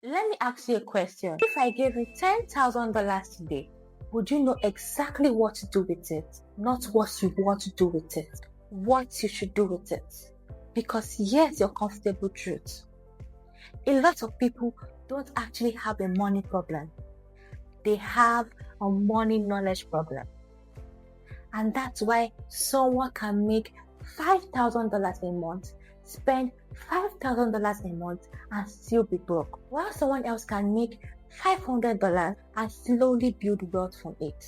Let me ask you a question. If I gave you $10,000 today, would you know exactly what to do with it? Not what you want to do with it. What you should do with it. Because here's your comfortable truth. A lot of people don't actually have a money problem. They have a money knowledge problem. And that's why someone can make $5,000 a month, spend $5,000 a month, and still be broke. While someone else can make $500 and slowly build wealth from it.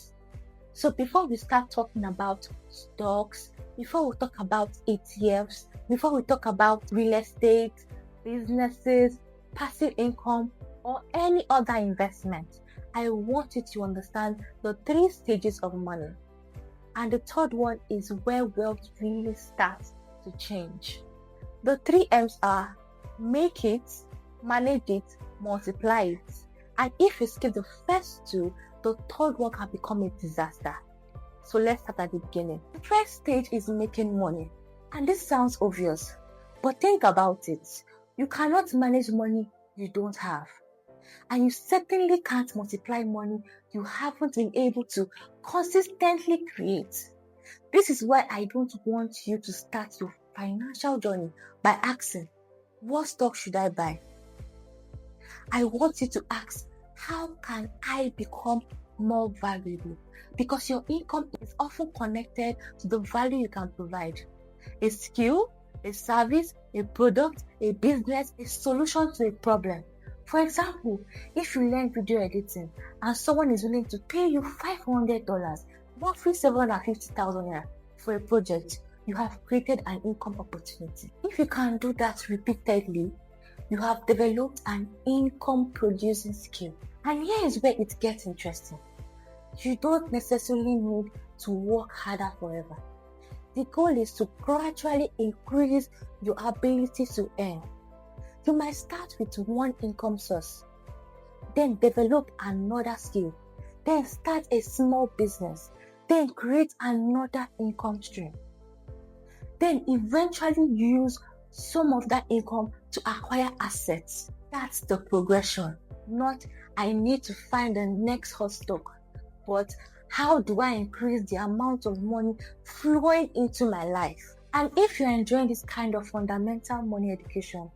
So before we start talking about stocks, before we talk about ETFs, before we talk about real estate, businesses, passive income, or any other investment, I want you to understand the 3 stages of money. And the third one is where wealth really starts to change. The 3 M's are make it, manage it, multiply it. And if you skip the first 2, the third one can become a disaster. So let's start at the beginning. The first stage is making money. And this sounds obvious, but think about it. You cannot manage money you don't have. And you certainly can't multiply money you haven't been able to consistently create. This is why I don't want you to start your financial journey by asking, what stock should I buy? I want you to ask, how can I become more valuable? Because your income is often connected to the value you can provide. A skill, a service, a product, a business, a solution to a problem. For example, if you learn video editing and someone is willing to pay you $500, roughly 750,000 naira for a project, you have created an income opportunity. If you can do that repeatedly, you have developed an income producing skill. And here is where it gets interesting. You don't necessarily need to work harder forever. The goal is to gradually increase your ability to earn. You might start with one income source, then develop another skill, then start a small business, then create another income stream. Then eventually use some of that income to acquire assets. That's the progression. Not, I need to find the next hot stock, but how do I increase the amount of money flowing into my life? And if you're enjoying this kind of fundamental money education,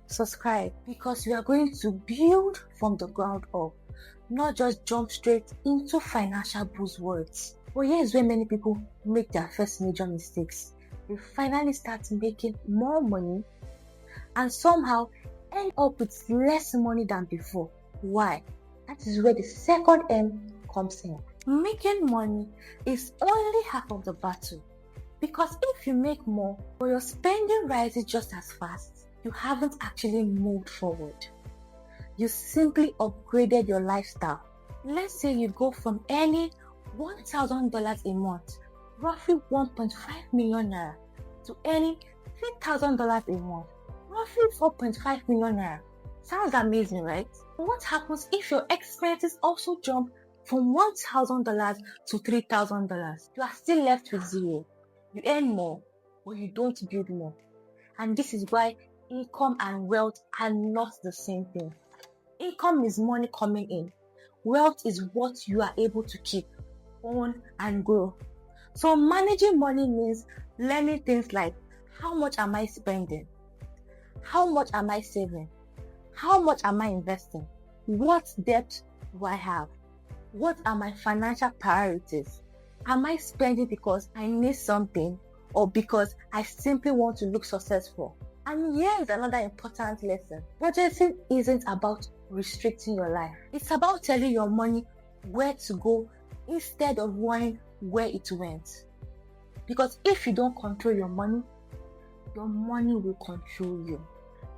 subscribe, because we are going to build from the ground up, not just jump straight into financial buzzwords. But here's where many people make their first major mistakes. They finally start making more money and somehow end up with less money than before. Why? That is where the second M comes in. Making money is only half of the battle, because if you make more but your spending rises just as fast, you haven't actually moved forward. You simply upgraded your lifestyle. Let's say you go from earning $1,000 a month, roughly 1.5 million naira, to earning $3,000 a month, roughly 4.5 million naira. Sounds amazing, right? What happens if your expenses also jump from $1,000 to $3,000? You are still left with zero. You earn more, but you don't build more. And this is why income and wealth are not the same thing. Income is money coming in. Wealth is what you are able to keep, own, and grow. So managing money means learning things like, how much am I spending? How much am I saving? How much am I investing? What debt do I have? What are my financial priorities? Am I spending because I need something or because I simply want to look successful? And here is another important lesson. Budgeting isn't about restricting your life. It's about telling your money where to go instead of worrying where it went. Because if you don't control your money will control you.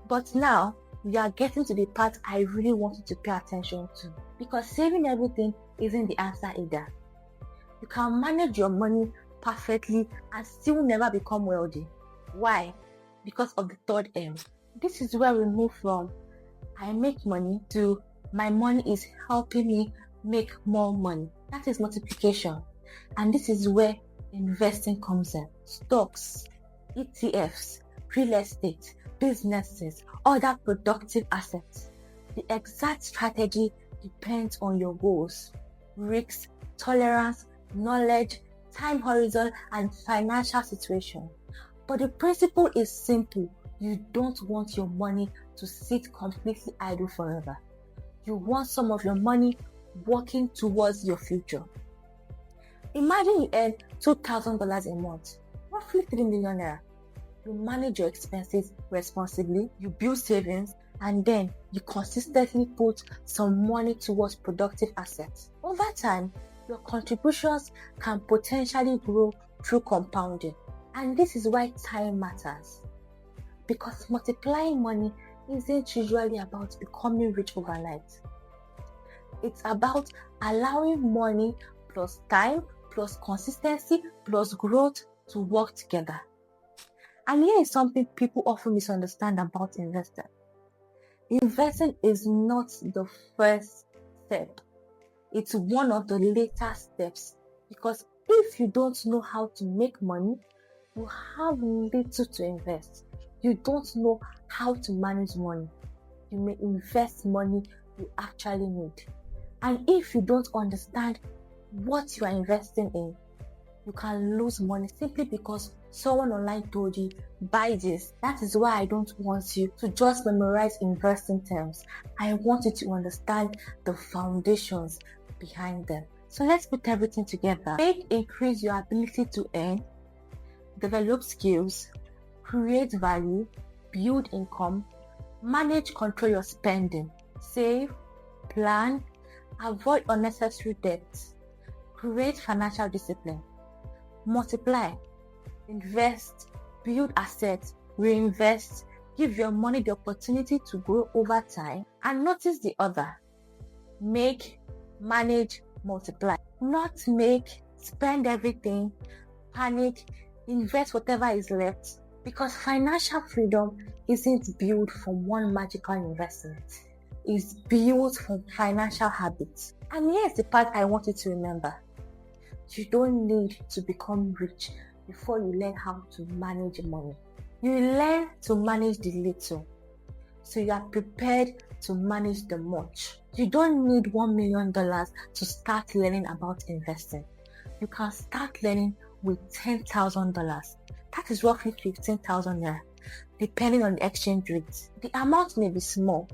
But now, we are getting to the part I really want you to pay attention to. Because saving everything isn't the answer either. You can manage your money perfectly and still never become wealthy. Why? Because of the third M. This is where we move from I make money to my money is helping me make more money. That is multiplication. And this is where investing comes in. Stocks, ETFs, real estate, businesses, other productive assets. The exact strategy depends on your goals, risks, tolerance, knowledge, time horizon, and financial situation. But the principle is simple. You don't want your money to sit completely idle forever. You want some of your money working towards your future. Imagine you earn $2,000 a month, roughly 3 million naira. You manage your expenses responsibly, you build savings, and then you consistently put some money towards productive assets. Over time, your contributions can potentially grow through compounding. And this is why time matters. Because multiplying money isn't usually about becoming rich overnight. It's about allowing money plus time plus consistency plus growth to work together. And here is something people often misunderstand about investing. Investing is not the first step. It's one of the later steps. Because if you don't know how to make money, you have little to invest. You don't know how to manage money. You may invest money you actually need. And if you don't understand what you are investing in, you can lose money simply because someone online told you, buy this. That is why I don't want you to just memorize investing terms. I want you to understand the foundations behind them. So let's put everything together. Increase your ability to earn, develop skills, create value, build income, manage, control your spending, save, plan, avoid unnecessary debts, create financial discipline, multiply, invest, build assets, reinvest, give your money the opportunity to grow over time, and notice the other. Make, manage, multiply. Not make, spend everything, panic, invest whatever is left, because financial freedom isn't built from one magical investment. It's built from financial habits. And here's the part I want you to remember. You don't need to become rich before you learn how to manage money. You learn to manage the little, so you are prepared to manage the much. You don't need $1 million to start learning about investing. You can start learning with $10,000. That is roughly 15,000 naira, depending on the exchange rate. The amount may be small,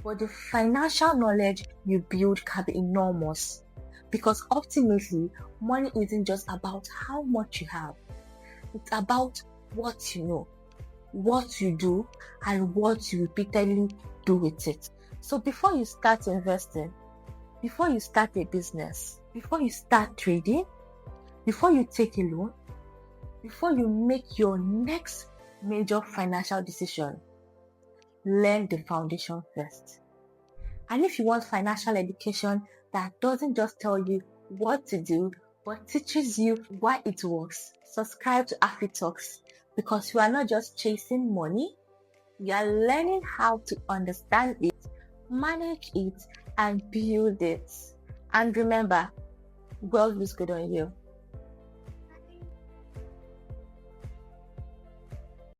but the financial knowledge you build can be enormous. Because ultimately, money isn't just about how much you have. It's about what you know, what you do, and what you repeatedly do with it. So before you start investing, before you start a business, before you start trading, before you take a loan, before you make your next major financial decision, learn the foundation first. And if you want financial education that doesn't just tell you what to do, but teaches you why it works, subscribe to Afyytalks, because you are not just chasing money, you are learning how to understand it, manage it, and build it. And remember, God looks good on you.